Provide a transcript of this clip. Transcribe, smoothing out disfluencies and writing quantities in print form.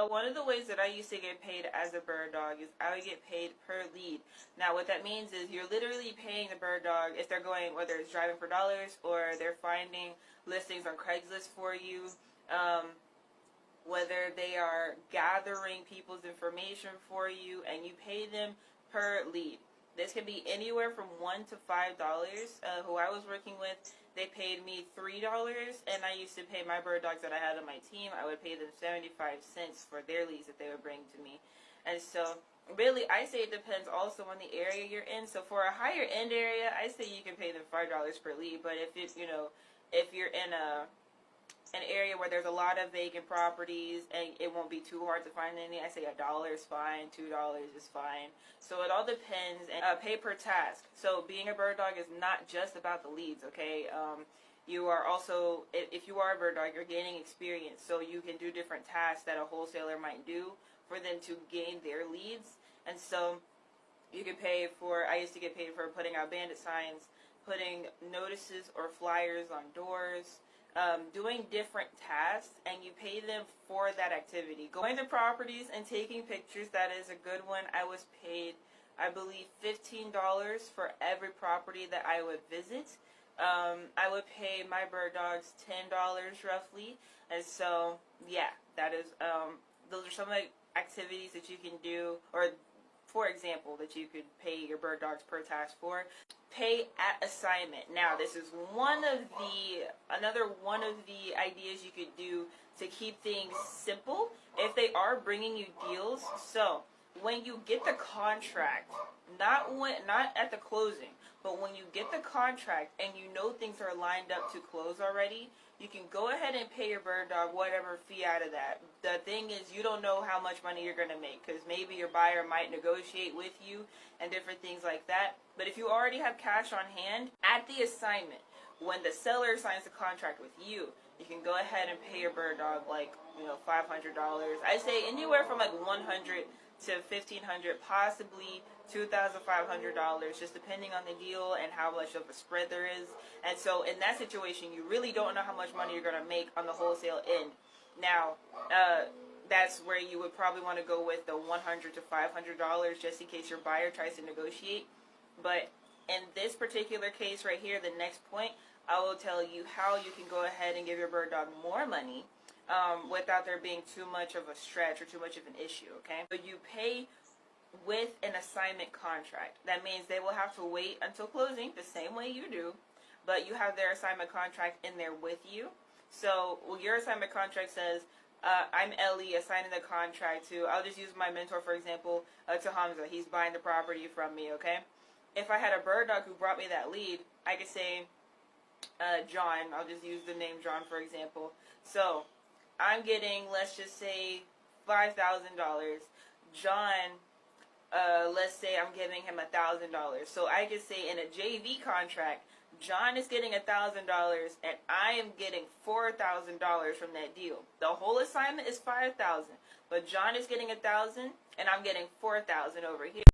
one of the ways that I used to get paid as a bird dog is I would get paid per lead. Now, what that means is you're literally paying the bird dog if they're going, whether it's driving for dollars or they're finding listings on Craigslist for you, whether they are gathering people's information for you, and you pay them per lead. This can be anywhere from $1 to $5. Who I was working with, they paid me $3, and I used to pay my bird dogs that I had on my team, I would pay them 75 cents for their leads that they would bring to me. And so, really, I say it depends also on the area you're in. So for a higher end area, I say you can pay them $5 per lead. But if it's, if you're in an area where there's a lot of vacant properties and it won't be too hard to find any, I say $1 is fine, $2 is fine. So it all depends. And pay per task. So being a bird dog is not just about the leads, okay? You are also, if you are a bird dog, you're gaining experience. So you can do different tasks that a wholesaler might do for them to gain their leads. And so you can pay for, I used to get paid for putting out bandit signs, putting notices or flyers on doors, doing different tasks, and you pay them for that activity. Going to properties and taking pictures, that is a good one. I was paid, I believe, $15 for every property that I would visit. I would pay my bird dogs $10 roughly, and so yeah, that is those are some of the activities that you can do, or for example, that you could pay your bird dogs per task for. Pay at assignment. Now, this is another one of the ideas you could do to keep things simple if they are bringing you deals. So, when you get the contract, not at the closing, but when you get the contract and you know things are lined up to close already, you can go ahead and pay your bird dog whatever fee out of that. The thing is, you don't know how much money you're going to make, because maybe your buyer might negotiate with you and different things like that. But if you already have cash on hand, at the assignment, when the seller signs the contract with you, you can go ahead and pay your bird dog like, $500. I say anywhere from like $100 to $1,500, possibly $2,500, just depending on the deal and how much of a spread there is. And so in that situation, you really don't know how much money you're going to make on the wholesale end. Now, that's where you would probably want to go with the $100 to $500, just in case your buyer tries to negotiate. But in this particular case right here, the next point, I will tell you how you can go ahead and give your bird dog more money without there being too much of a stretch or too much of an issue, okay? But you pay with an assignment contract. That means they will have to wait until closing the same way you do, but you have their assignment contract in there with you. So your assignment contract says, I'm Ellie assigning the contract to, I'll just use my mentor for example, to Hamza. He's buying the property from me, okay? If I had a bird dog who brought me that lead, I could say, John, I'll just use the name John for example. So I'm getting, let's just say, $5,000. John, let's say I'm giving him $1,000. So I could say in a JV contract, John is getting $1,000 and I am getting $4,000 from that deal. The whole assignment is $5,000, but John is getting $1,000 and I'm getting $4,000 over here.